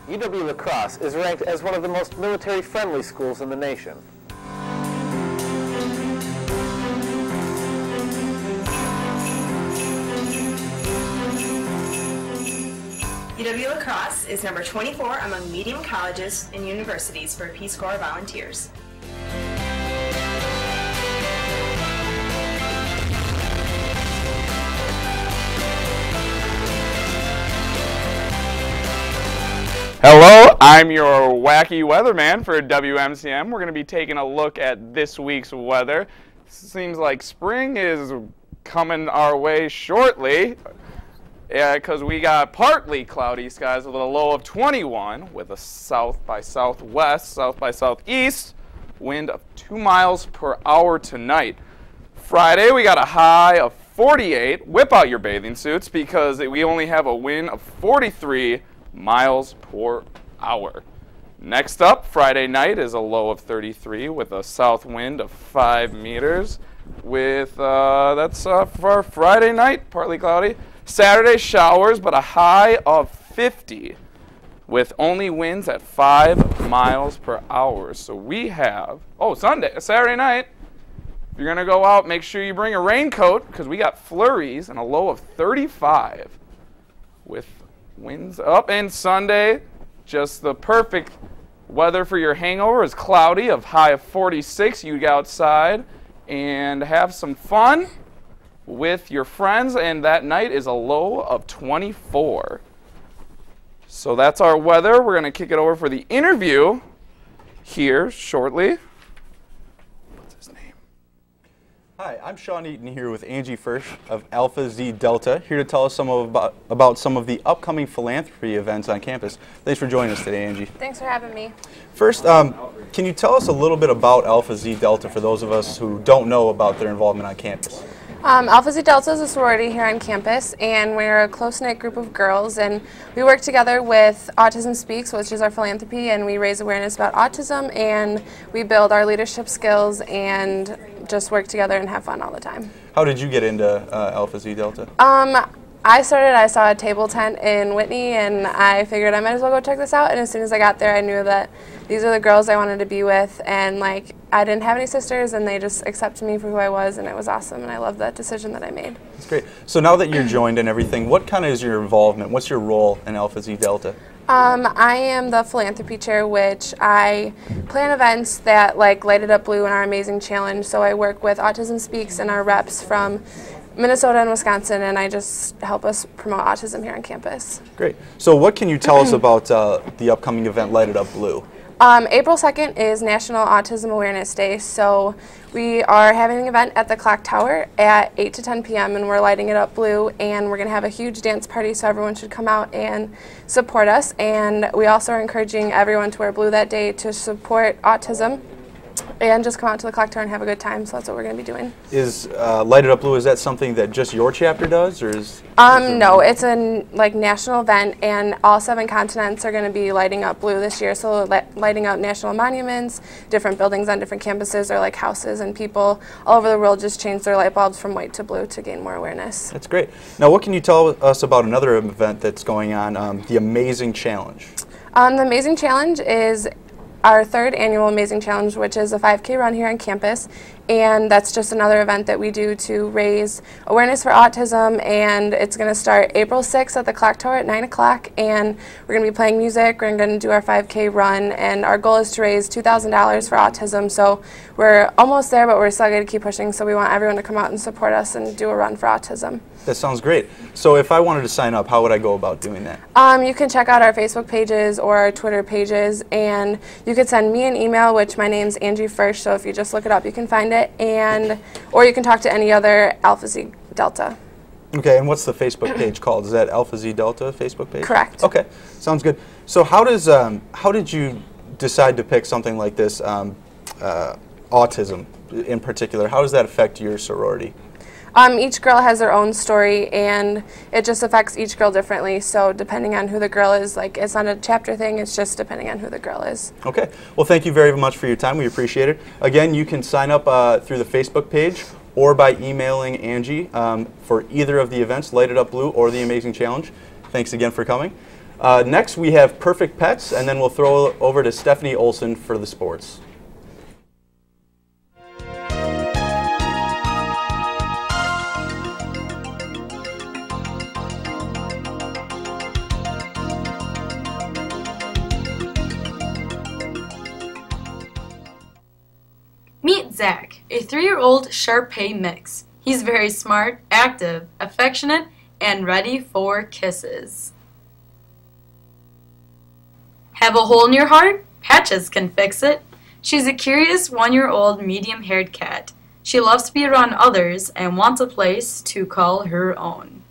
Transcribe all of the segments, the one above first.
UW La Crosse is ranked as one of the most military-friendly schools in the nation. UW La Crosse is number 24 among medium colleges and universities for Peace Corps volunteers. Hello, I'm your wacky weatherman for WMCM. We're going to be taking a look at this week's weather. Seems like spring is coming our way shortly. Because we got partly cloudy skies with a low of 21 with a south by southwest, south by southeast wind of 2 miles per hour tonight. Friday we got a high of 48. Whip out your bathing suits because we only have a wind of 43 miles per hour. Next up, Friday night is a low of 33 with a south wind of 5 meters. That's for Friday night, partly cloudy. Saturday showers, but a high of 50 with only winds at 5 miles per hour. So we have, Saturday night, if you're going to go out, make sure you bring a raincoat because we got flurries and a low of 35 with winds up. And Sunday, just the perfect weather for your hangover is cloudy of high of 46. You get outside and have some fun with your friends, and that night is a low of 24. So that's our weather. We're going to kick it over for the interview here shortly. What's his name? Hi, I'm Sean Eaton here with Angie Firsch of Alpha Zeta Delta, here to tell us about some of the upcoming philanthropy events on campus. Thanks for joining us today, Angie. Thanks for having me. First, can you tell us a little bit about Alpha Zeta Delta for those of us who don't know about their involvement on campus? Alpha Zeta Delta is a sorority here on campus, and we're a close-knit group of girls, and we work together with Autism Speaks, which is our philanthropy, and we raise awareness about autism, and we build our leadership skills and just work together and have fun all the time. How did you get into Alpha Zeta Delta? I saw a table tent in Whitney, and I figured I might as well go check this out, and as soon as I got there, I knew that these are the girls I wanted to be with, and I didn't have any sisters, and they just accepted me for who I was, and it was awesome, and I love that decision that I made. That's great. So now that you're joined and everything, what kind of is your involvement? What's your role in Alpha Zeta Delta? I am the philanthropy chair, which I plan events that Light It Up Blue and our Amazing Challenge, so I work with Autism Speaks and our reps from Minnesota and Wisconsin, and I just help us promote autism here on campus. Great. So what can you tell us about the upcoming event, Light It Up Blue? April 2nd is National Autism Awareness Day, so we are having an event at the Clock Tower at 8 to 10 p.m. and we're lighting it up blue, and we're going to have a huge dance party, so everyone should come out and support us. And we also are encouraging everyone to wear blue that day to support autism and just come out to the Clock Tower and have a good time, so that's what we're going to be doing. Is Light It Up Blue, is that something that just your chapter does, or is no, it's a national event, and all 7 continents are going to be lighting up blue this year, so lighting up national monuments, different buildings on different campuses, or houses, and people all over the world just change their light bulbs from white to blue to gain more awareness. That's great. Now what can you tell us about another event that's going on, the Amazing Challenge? The Amazing Challenge is our 3rd annual Amazing Challenge, which is a 5K run here on campus, and that's just another event that we do to raise awareness for autism, and it's going to start April 6th at the Clock Tower at 9 o'clock, and we're going to be playing music, we're going to do our 5K run, and our goal is to raise $2,000 for autism, so we're almost there, but we're still going to keep pushing, so we want everyone to come out and support us and do a run for autism. That sounds great. So if I wanted to sign up, how would I go about doing that? You can check out our Facebook pages or our Twitter pages, and you could send me an email, which my name's Angie Firsch, so if you just look it up, you can find it, or you can talk to any other Alpha Zeta Delta. Okay, and what's the Facebook page called? Is that Alpha Zeta Delta Facebook page? Correct. Okay, sounds good. So how did you decide to pick something like this, autism in particular? How does that affect your sorority? Each girl has their own story, and it just affects each girl differently. So depending on who the girl is, it's not a chapter thing, it's just depending on who the girl is. Okay. Well, thank you very much for your time. We appreciate it. Again, you can sign up through the Facebook page or by emailing Angie for either of the events, Light It Up Blue or the Amazing Challenge. Thanks again for coming. Next, we have Perfect Pets, and then we'll throw it over to Stephanie Olson for the sports. Meet Zach, a 3-year-old Shar-Pei mix. He's very smart, active, affectionate, and ready for kisses. Have a hole in your heart? Patches can fix it. She's a curious 1-year-old medium-haired cat. She loves to be around others and wants a place to call her own.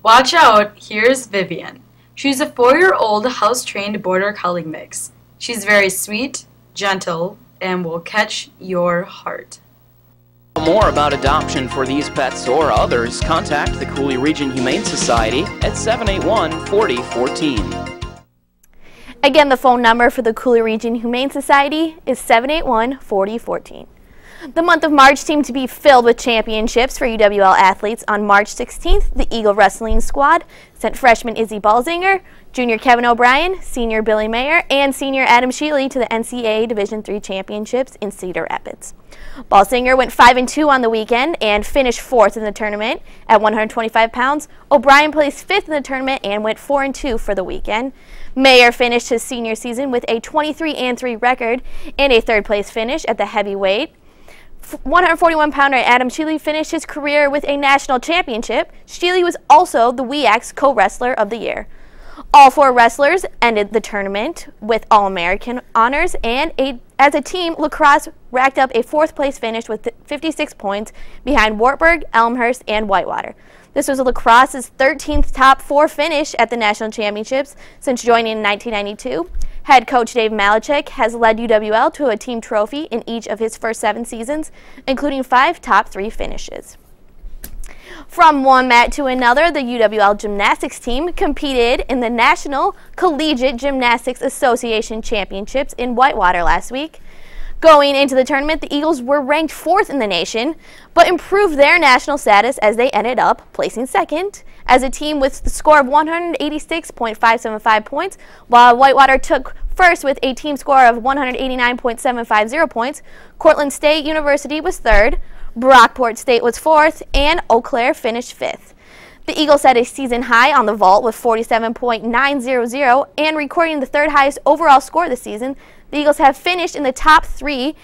Watch out, here's Vivian. She's a 4-year-old house-trained border collie mix. She's very sweet, gentle, and will catch your heart. For more about adoption for these pets or others, contact the Coulee Region Humane Society at 781-4014. Again, the phone number for the Coulee Region Humane Society is 781-4014. The month of March seemed to be filled with championships for UWL athletes. On March 16th, the Eagle Wrestling Squad sent freshman Izzy Balzinger, junior Kevin O'Brien, senior Billy Mayer, and senior Adam Sheely to the NCAA Division III Championships in Cedar Rapids. Balzinger went 5-2 on the weekend and finished 4th in the tournament at 125 pounds. O'Brien placed 5th in the tournament and went 4-2 for the weekend. Mayer finished his senior season with a 23-3 record and a 3rd place finish at the heavyweight. 141-pounder Adam Sheely finished his career with a national championship. Sheely was also the WEAC's co-wrestler of the year. All 4 wrestlers ended the tournament with All-American honors, and as a team, lacrosse racked up a 4th place finish with 56 points behind Wartburg, Elmhurst, and Whitewater. This was lacrosse's 13th top 4 finish at the national championships since joining in 1992. Head coach Dave Malachek has led UWL to a team trophy in each of his first 7 seasons, including 5 top 3 finishes. From one mat to another, the UWL gymnastics team competed in the National Collegiate Gymnastics Association Championships in Whitewater last week. Going into the tournament, the Eagles were ranked 4th in the nation, but improved their national status as they ended up placing 2nd as a team with the score of 186.575 points, while Whitewater took 1st with a team score of 189.750 points. Cortland State University was 3rd, Brockport State was 4th, and Eau Claire finished 5th. The Eagles set a season high on the vault with 47.900 and recording the 3rd highest overall score this season. The Eagles have finished in the top 3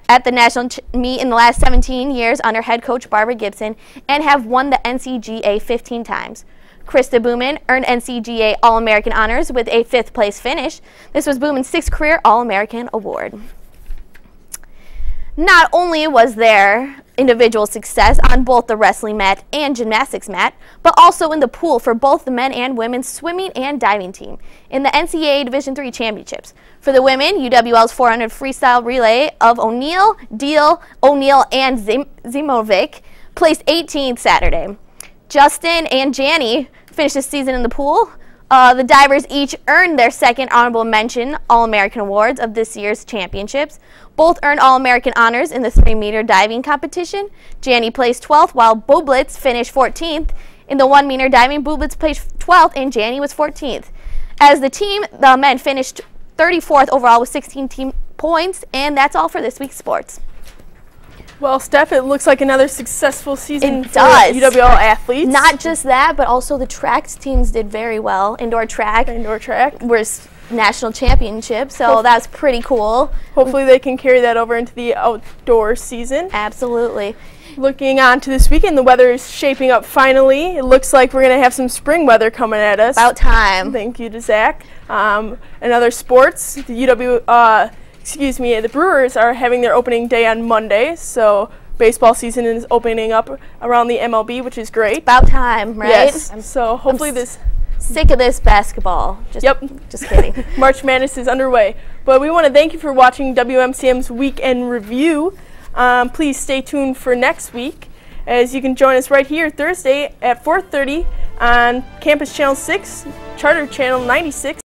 at the national meet in the last 17 years under head coach Barbara Gibson and have won the NCGA 15 times. Krista Booman earned NCGA All-American honors with a 5th place finish. This was Booman's 6th career All-American award. Not only was there individual success on both the wrestling mat and gymnastics mat, but also in the pool for both the men and women's swimming and diving team in the NCAA Division III Championships. For the women, UWL's 400 freestyle relay of O'Neill, Deal, O'Neill, and Zimovic placed 18th Saturday. Justin and Janney finished the season in the pool. The divers each earned their 2nd honorable mention All-American awards of this year's championships. Both earned All-American honors in the 3-meter diving competition. Janney placed 12th, while Bublitz finished 14th. In the 1-meter diving, Bublitz placed 12th, and Janney was 14th. As the team, the men finished 34th overall with 16 team points, and that's all for this week's sports. Well, Steph, it looks like another successful season It for does. UWL athletes. Not just that, but also the track teams did very well. Indoor track was national championship, so that's pretty cool. Hopefully they can carry that over into the outdoor season. Absolutely. Looking on to this weekend, the weather is shaping up finally. It looks like we're going to have some spring weather coming at us. About time. Thank you to Zach. In other sports, the the Brewers are having their opening day on Monday, so baseball season is opening up around the MLB, which is great. About time, right? Yes. So hopefully this... Sick of this basketball. Just kidding. March Madness is underway. But we want to thank you for watching WMCM's Weekend Review. Please stay tuned for next week, as you can join us right here Thursday at 4:30 on Campus Channel 6, Charter Channel 96.